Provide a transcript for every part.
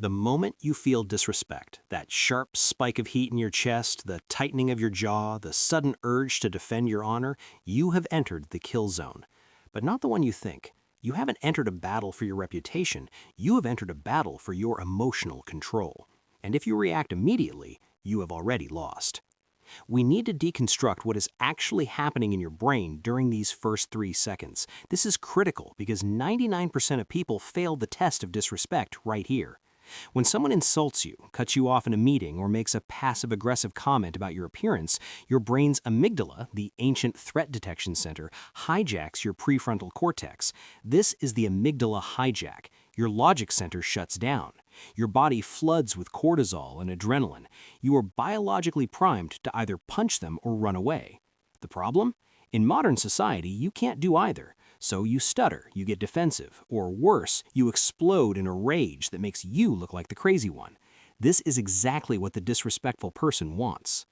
The moment you feel disrespect, that sharp spike of heat in your chest, the tightening of your jaw, the sudden urge to defend your honor, you have entered the kill zone. But not the one you think. You haven't entered a battle for your reputation, you have entered a battle for your emotional control. And if you react immediately, you have already lost. We need to deconstruct what is actually happening in your brain during these first 3 seconds. This is critical because 99% of people fail the test of disrespect right here. When someone insults you, cuts you off in a meeting, or makes a passive-aggressive comment about your appearance, your brain's amygdala, the ancient threat detection center, hijacks your prefrontal cortex. This is the amygdala hijack. Your logic center shuts down. Your body floods with cortisol and adrenaline. You are biologically primed to either punch them or run away. The problem? In modern society, you can't do either. So you stutter, you get defensive, or worse, you explode in a rage that makes you look like the crazy one. This is exactly what the disrespectful person wants.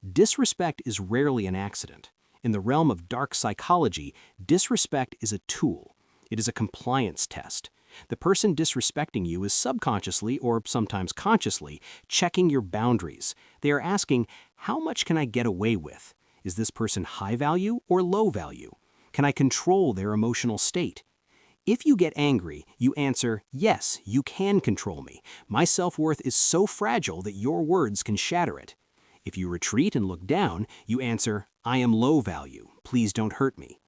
Disrespect is rarely an accident. In the realm of dark psychology, disrespect is a tool. It is a compliance test. The person disrespecting you is subconsciously, or sometimes consciously, checking your boundaries. They are asking, how much can I get away with? Is this person high value or low value? Can I control their emotional state? If you get angry, you answer, yes, you can control me. My self-worth is so fragile that your words can shatter it. If you retreat and look down, you answer, I am low value. Please don't hurt me.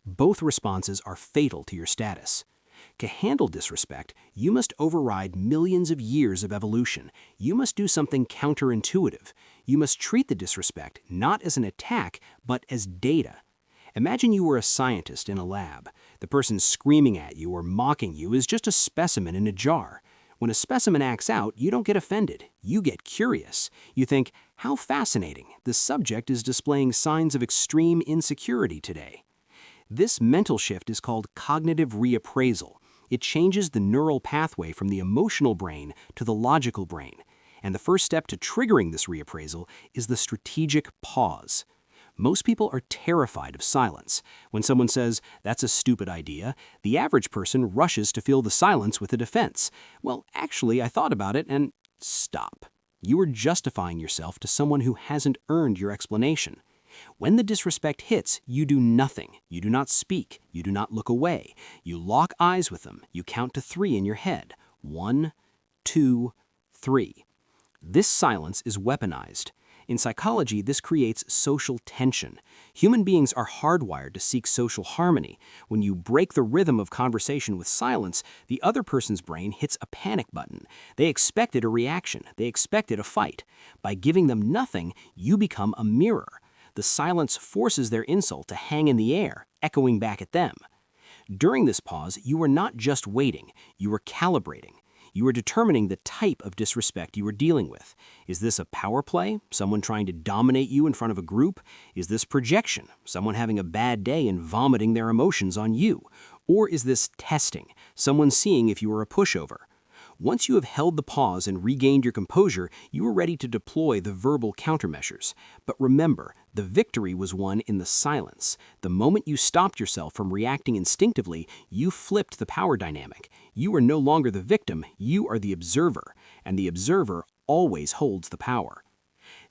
Both responses are fatal to your status. To handle disrespect, you must override millions of years of evolution. You must do something counterintuitive. You must treat the disrespect not as an attack, but as data. Imagine you were a scientist in a lab. The person screaming at you or mocking you is just a specimen in a jar. When a specimen acts out, you don't get offended. You get curious. You think, how fascinating. The subject is displaying signs of extreme insecurity today. This mental shift is called cognitive reappraisal. It changes the neural pathway from the emotional brain to the logical brain. And the first step to triggering this reappraisal is the strategic pause. Most people are terrified of silence. When someone says, that's a stupid idea, the average person rushes to fill the silence with a defense. Well, actually, I thought about it and stop. You are justifying yourself to someone who hasn't earned your explanation. When the disrespect hits, you do nothing. You do not speak. You do not look away. You lock eyes with them. You count to 3 in your head. 1, 2, 3. This silence is weaponized. In psychology, this creates social tension. Human beings are hardwired to seek social harmony. When you break the rhythm of conversation with silence, the other person's brain hits a panic button. They expected a reaction. They expected a fight. By giving them nothing, you become a mirror. The silence forces their insult to hang in the air, echoing back at them. During this pause, you are not just waiting, you are calibrating. You are determining the type of disrespect you are dealing with. Is this a power play, someone trying to dominate you in front of a group? Is this projection, someone having a bad day and vomiting their emotions on you? Or is this testing, someone seeing if you are a pushover? Once you have held the pause and regained your composure, you are ready to deploy the verbal countermeasures. But remember, the victory was won in the silence. The moment you stopped yourself from reacting instinctively, you flipped the power dynamic. You are no longer the victim, you are the observer, and the observer always holds the power.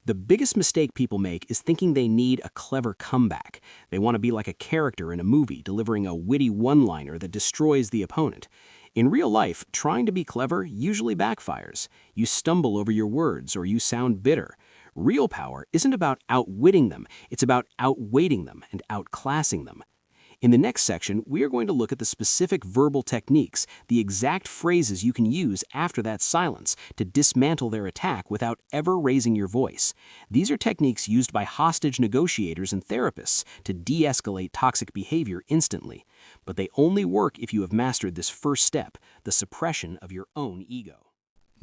The biggest mistake people make is thinking they need a clever comeback. They want to be like a character in a movie, delivering a witty one-liner that destroys the opponent. In real life, trying to be clever usually backfires. You stumble over your words or you sound bitter. Real power isn't about outwitting them, it's about outweighting them and outclassing them. In the next section, we are going to look at the specific verbal techniques, the exact phrases you can use after that silence to dismantle their attack without ever raising your voice. These are techniques used by hostage negotiators and therapists to de-escalate toxic behavior instantly. But they only work if you have mastered this first step, the suppression of your own ego.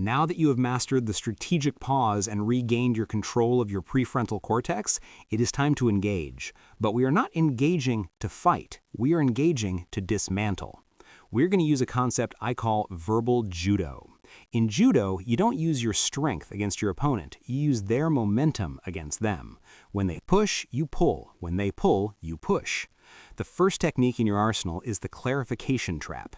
Now that you have mastered the strategic pause and regained your control of your prefrontal cortex, it is time to engage. But we are not engaging to fight, we are engaging to dismantle. We're going to use a concept I call verbal judo. In judo, you don't use your strength against your opponent, you use their momentum against them. When they push, you pull. When they pull, you push. The first technique in your arsenal is the clarification trap.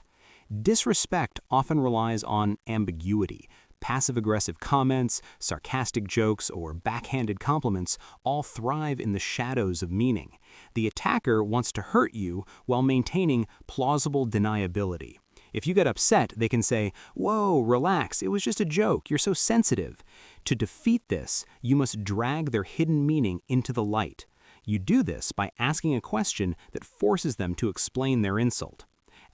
Disrespect often relies on ambiguity. Passive-aggressive comments, sarcastic jokes, or backhanded compliments all thrive in the shadows of meaning. The attacker wants to hurt you while maintaining plausible deniability. If you get upset, they can say, "Whoa, relax, it was just a joke, you're so sensitive." To defeat this, you must drag their hidden meaning into the light. You do this by asking a question that forces them to explain their insult.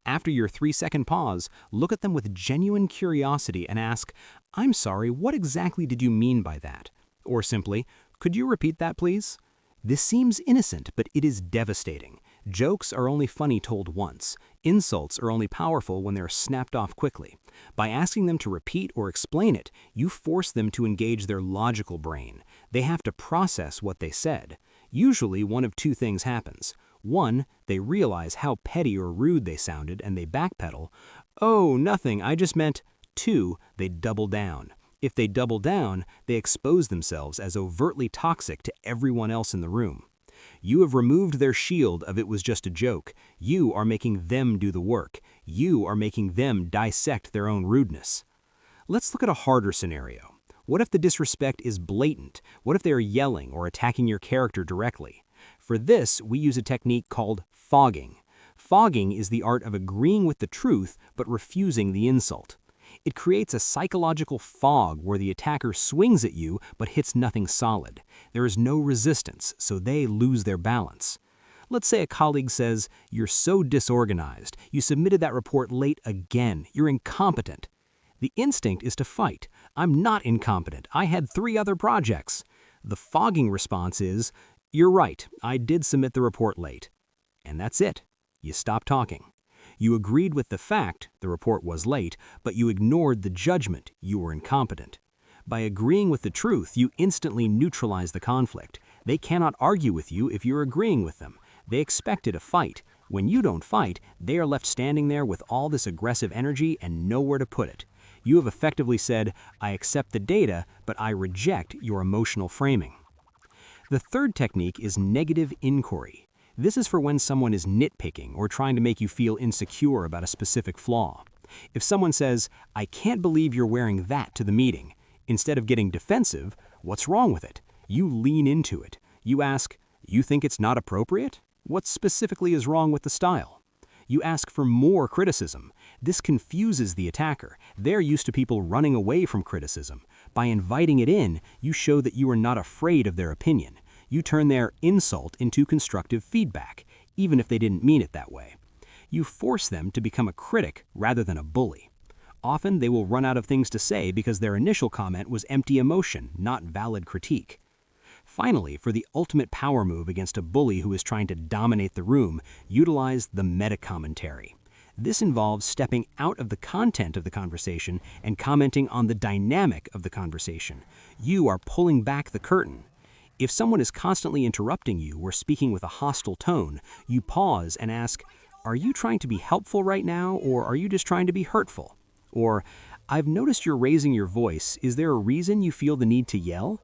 After your 3-second pause, look at them with genuine curiosity and ask, "I'm sorry, what exactly did you mean by that?" Or simply, "Could you repeat that, please?" This seems innocent, but it is devastating. Jokes are only funny told once. Insults are only powerful when they're snapped off quickly. By asking them to repeat or explain it, you force them to engage their logical brain. They have to process what they said. Usually, one of two things happens. 1, they realize how petty or rude they sounded and they backpedal. "Oh, nothing, I just meant." 2, they double down. If they double down, they expose themselves as overtly toxic to everyone else in the room. You have removed their shield of "it was just a joke." You are making them do the work. You are making them dissect their own rudeness. Let's look at a harder scenario. What if the disrespect is blatant? What if they are yelling or attacking your character directly? For this, we use a technique called fogging. Fogging is the art of agreeing with the truth but refusing the insult. It creates a psychological fog where the attacker swings at you but hits nothing solid. There is no resistance, so they lose their balance. Let's say a colleague says, "You're so disorganized. You submitted that report late again. You're incompetent." The instinct is to fight. "I'm not incompetent. I had 3 other projects." The fogging response is, "You're right. I did submit the report late." And that's it. You stop talking. You agreed with the fact, the report was late, but you ignored the judgment, you were incompetent. By agreeing with the truth, you instantly neutralize the conflict. They cannot argue with you if you're agreeing with them. They expected a fight. When you don't fight, they are left standing there with all this aggressive energy and nowhere to put it. You have effectively said, "I accept the data, but I reject your emotional framing." The third technique is negative inquiry. This is for when someone is nitpicking or trying to make you feel insecure about a specific flaw. If someone says, "I can't believe you're wearing that to the meeting," instead of getting defensive, "What's wrong with it?" You lean into it. You ask, "You think it's not appropriate? What specifically is wrong with the style?" You ask for more criticism. This confuses the attacker. They're used to people running away from criticism. By inviting it in, you show that you are not afraid of their opinion. You turn their insult into constructive feedback, even if they didn't mean it that way. You force them to become a critic rather than a bully. Often they will run out of things to say because their initial comment was empty emotion, not valid critique. Finally, for the ultimate power move against a bully who is trying to dominate the room, utilize the meta-commentary. This involves stepping out of the content of the conversation and commenting on the dynamic of the conversation. You are pulling back the curtain. If someone is constantly interrupting you or speaking with a hostile tone, you pause and ask, "Are you trying to be helpful right now, or are you just trying to be hurtful?" Or, "I've noticed you're raising your voice. Is there a reason you feel the need to yell?"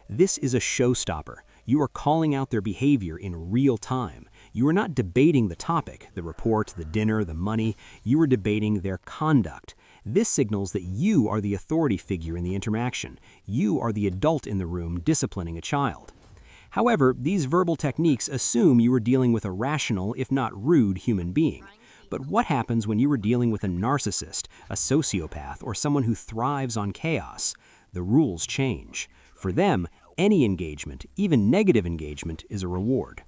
This is a showstopper. You are calling out their behavior in real time. You are not debating the topic, the report, the dinner, the money. You are debating their conduct. This signals that you are the authority figure in the interaction. You are the adult in the room disciplining a child. However, these verbal techniques assume you are dealing with a rational, if not rude, human being. But what happens when you are dealing with a narcissist, a sociopath, or someone who thrives on chaos? The rules change. For them, any engagement, even negative engagement, is a reward.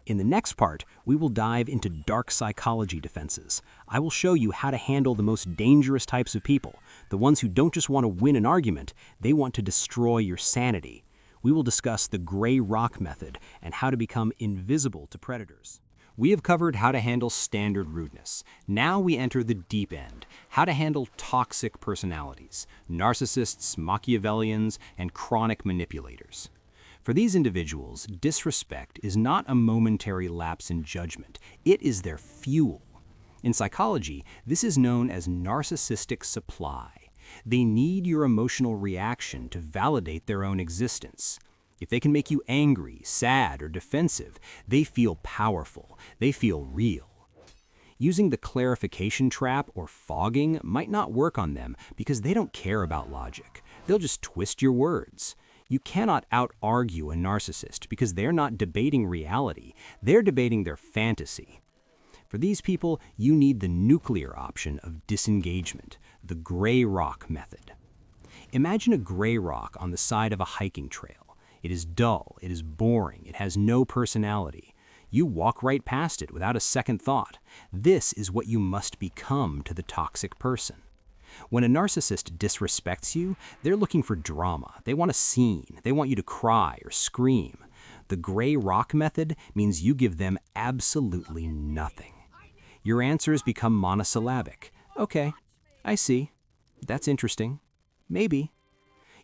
In the next part, we will dive into dark psychology defenses. I will show you how to handle the most dangerous types of people, the ones who don't just want to win an argument, they want to destroy your sanity. We will discuss the gray rock method and how to become invisible to predators. We have covered how to handle standard rudeness. Now we enter the deep end, how to handle toxic personalities, narcissists, Machiavellians, and chronic manipulators. For these individuals, disrespect is not a momentary lapse in judgment. It is their fuel. In psychology, this is known as narcissistic supply. They need your emotional reaction to validate their own existence. If they can make you angry, sad, or defensive, they feel powerful. They feel real. Using the clarification trap or fogging might not work on them because they don't care about logic. They'll just twist your words. You cannot out-argue a narcissist because they're not debating reality. They're debating their fantasy. For these people, you need the nuclear option of disengagement, the gray rock method. Imagine a gray rock on the side of a hiking trail. It is dull, it is boring, it has no personality. You walk right past it without a second thought. This is what you must become to the toxic person. When a narcissist disrespects you, they're looking for drama. They want a scene. They want you to cry or scream. The gray rock method means you give them absolutely nothing. Your answers become monosyllabic. Okay, I see. That's interesting. Maybe.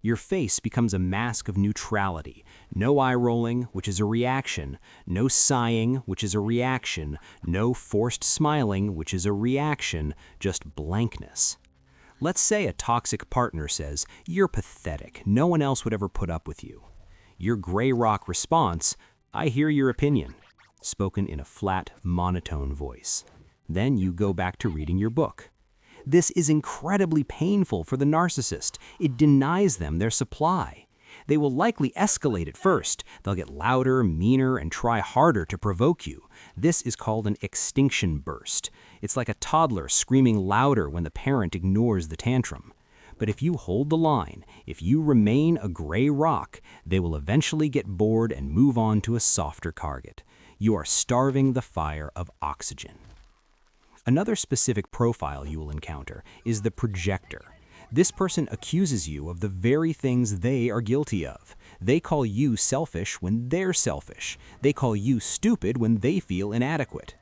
Your face becomes a mask of neutrality. No eye rolling, which is a reaction. No sighing, which is a reaction. No forced smiling, which is a reaction. Just blankness. Let's say a toxic partner says, "You're pathetic. No one else would ever put up with you." Your gray rock response, "I hear your opinion," spoken in a flat, monotone voice. Then you go back to reading your book. This is incredibly painful for the narcissist. It denies them their supply. They will likely escalate at first. They'll get louder, meaner, and try harder to provoke you. This is called an extinction burst. It's like a toddler screaming louder when the parent ignores the tantrum. But if you hold the line, if you remain a gray rock, they will eventually get bored and move on to a softer target. You are starving the fire of oxygen. Another specific profile you will encounter is the projector. This person accuses you of the very things they are guilty of. They call you selfish when they're selfish. They call you stupid when they feel inadequate.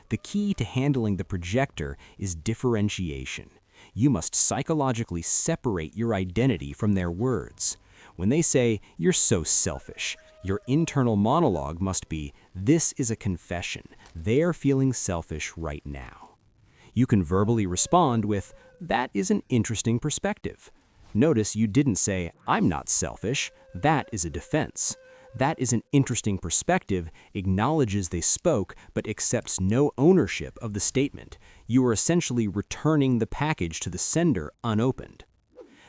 The key to handling the projector is differentiation. You must psychologically separate your identity from their words. When they say, "You're so selfish," your internal monologue must be, "This is a confession. They're feeling selfish right now." You can verbally respond with, "That is an interesting perspective." Notice you didn't say, "I'm not selfish." That is a defense. That is an interesting perspective, acknowledges they spoke, but accepts no ownership of the statement. You are essentially returning the package to the sender unopened.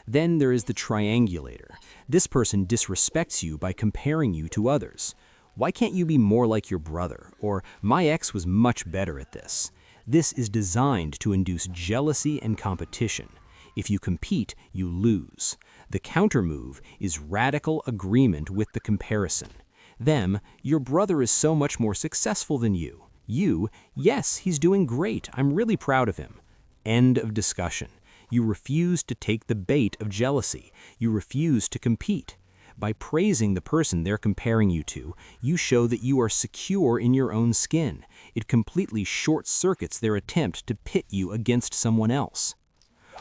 Then there is the triangulator. This person disrespects you by comparing you to others. "Why can't you be more like your brother?" Or, "My ex was much better at this." This is designed to induce jealousy and competition. If you compete, you lose. The countermove is radical agreement with the comparison. Them, "Your brother is so much more successful than you." You, "Yes, he's doing great. I'm really proud of him." End of discussion. You refuse to take the bait of jealousy. You refuse to compete. By praising the person they're comparing you to, you show that you are secure in your own skin. It completely short-circuits their attempt to pit you against someone else.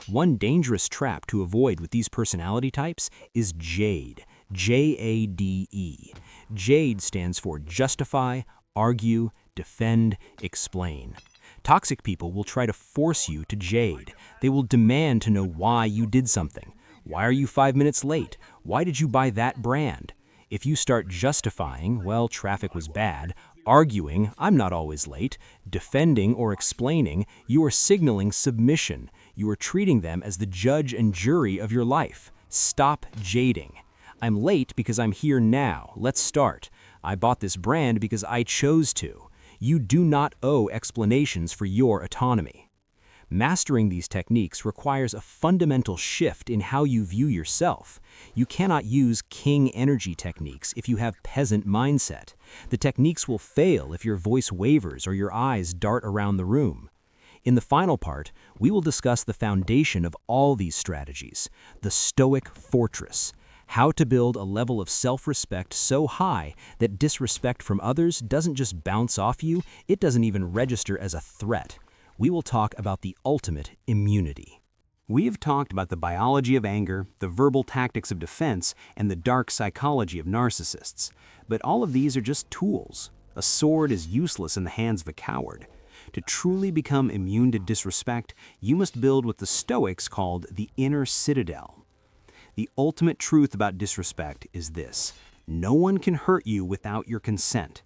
One dangerous trap to avoid with these personality types is JADE, J-A-D-E. JADE stands for justify, argue, defend, explain. Toxic people will try to force you to jade. They will demand to know why you did something. Why are you 5 minutes late? Why did you buy that brand? If you start justifying, "Well, traffic was bad," arguing, "I'm not always late," defending or explaining, you are signaling submission. You are treating them as the judge and jury of your life. Stop jading. "I'm late because I'm here now. Let's start. I bought this brand because I chose to." You do not owe explanations for your autonomy. Mastering these techniques requires a fundamental shift in how you view yourself. You cannot use king energy techniques if you have peasant mindset. The techniques will fail if your voice wavers or your eyes dart around the room. In the final part, we will discuss the foundation of all these strategies, the Stoic Fortress, how to build a level of self-respect so high that disrespect from others doesn't just bounce off you, it doesn't even register as a threat. We will talk about the ultimate immunity. We have talked about the biology of anger, the verbal tactics of defense, and the dark psychology of narcissists. But all of these are just tools. A sword is useless in the hands of a coward. To truly become immune to disrespect, you must build what the Stoics called the inner citadel. The ultimate truth about disrespect is this: no one can hurt you without your consent.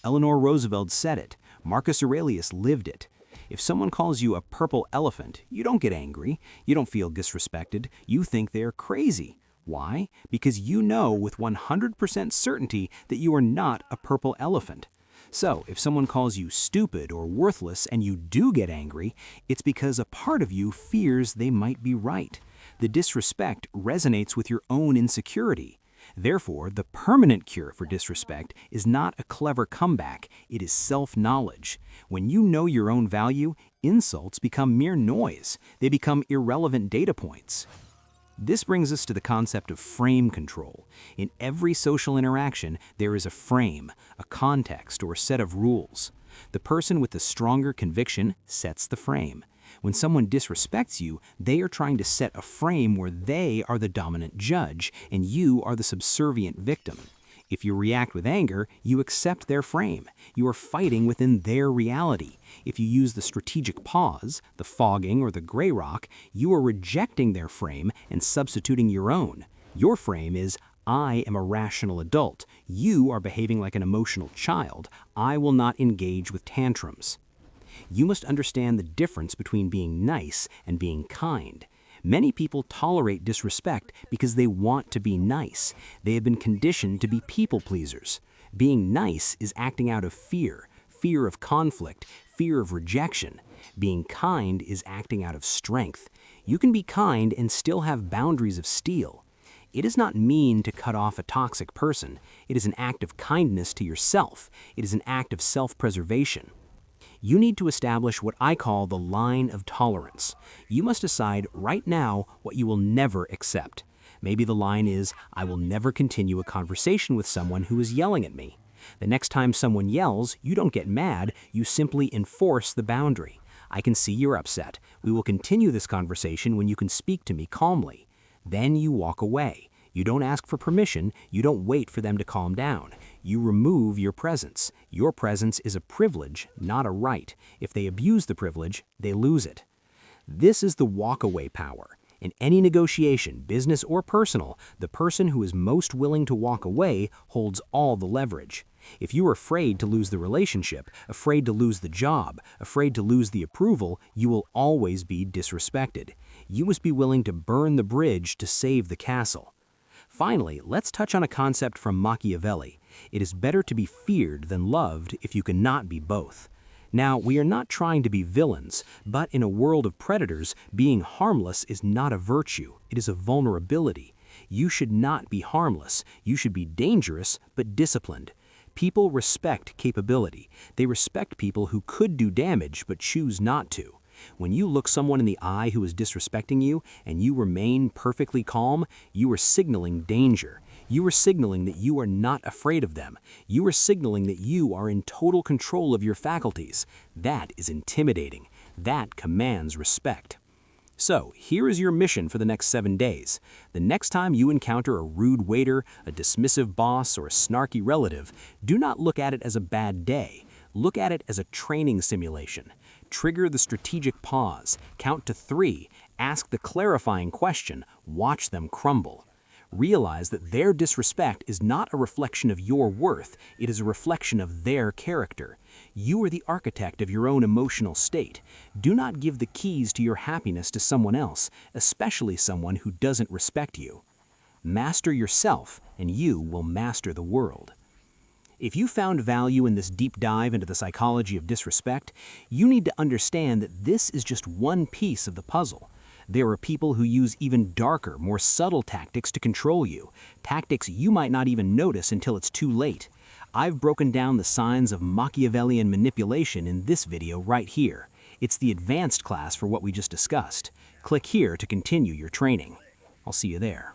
Eleanor Roosevelt said it. Marcus Aurelius lived it. If someone calls you a purple elephant, you don't get angry, you don't feel disrespected, you think they're crazy. Why? Because you know with 100% certainty that you are not a purple elephant. So, if someone calls you stupid or worthless and you do get angry, it's because a part of you fears they might be right. The disrespect resonates with your own insecurity. Therefore, the permanent cure for disrespect is not a clever comeback, it is self-knowledge. When you know your own value, insults become mere noise. They become irrelevant data points. This brings us to the concept of frame control. In every social interaction, there is a frame, a context, or set of rules. The person with the stronger conviction sets the frame. When someone disrespects you, they are trying to set a frame where they are the dominant judge and you are the subservient victim. If you react with anger, you accept their frame. You are fighting within their reality. If you use the strategic pause, the fogging, or the gray rock, you are rejecting their frame and substituting your own. Your frame is, I am a rational adult. You are behaving like an emotional child. I will not engage with tantrums. You must understand the difference between being nice and being kind. Many people tolerate disrespect because they want to be nice. They have been conditioned to be people pleasers. Being nice is acting out of fear, fear of conflict, fear of rejection. Being kind is acting out of strength. You can be kind and still have boundaries of steel. It is not mean to cut off a toxic person. It is an act of kindness to yourself. It is an act of self-preservation. You need to establish what I call the line of tolerance. You must decide right now what you will never accept. Maybe the line is, I will never continue a conversation with someone who is yelling at me. The next time someone yells, you don't get mad, you simply enforce the boundary. I can see you're upset. We will continue this conversation when you can speak to me calmly. Then you walk away. You don't ask for permission, you don't wait for them to calm down. You remove your presence. Your presence is a privilege, not a right. If they abuse the privilege, they lose it. This is the walk-away power. In any negotiation, business or personal, the person who is most willing to walk away holds all the leverage. If you are afraid to lose the relationship, afraid to lose the job, afraid to lose the approval, you will always be disrespected. You must be willing to burn the bridge to save the castle. Finally, let's touch on a concept from Machiavelli. It is better to be feared than loved if you cannot be both. Now, we are not trying to be villains, but in a world of predators, being harmless is not a virtue, it is a vulnerability. You should not be harmless, you should be dangerous but disciplined. People respect capability. They respect people who could do damage but choose not to. When you look someone in the eye who is disrespecting you and you remain perfectly calm, you are signaling danger. You are signaling that you are not afraid of them. You are signaling that you are in total control of your faculties. That is intimidating. That commands respect. So, here is your mission for the next 7 days. The next time you encounter a rude waiter, a dismissive boss, or a snarky relative, do not look at it as a bad day. Look at it as a training simulation. Trigger the strategic pause, count to 3, ask the clarifying question, watch them crumble. Realize that their disrespect is not a reflection of your worth, it is a reflection of their character. You are the architect of your own emotional state. Do not give the keys to your happiness to someone else, especially someone who doesn't respect you. Master yourself, and you will master the world. If you found value in this deep dive into the psychology of disrespect, you need to understand that this is just one piece of the puzzle. There are people who use even darker, more subtle tactics to control you, tactics you might not even notice until it's too late. I've broken down the signs of Machiavellian manipulation in this video right here. It's the advanced class for what we just discussed. Click here to continue your training. I'll see you there.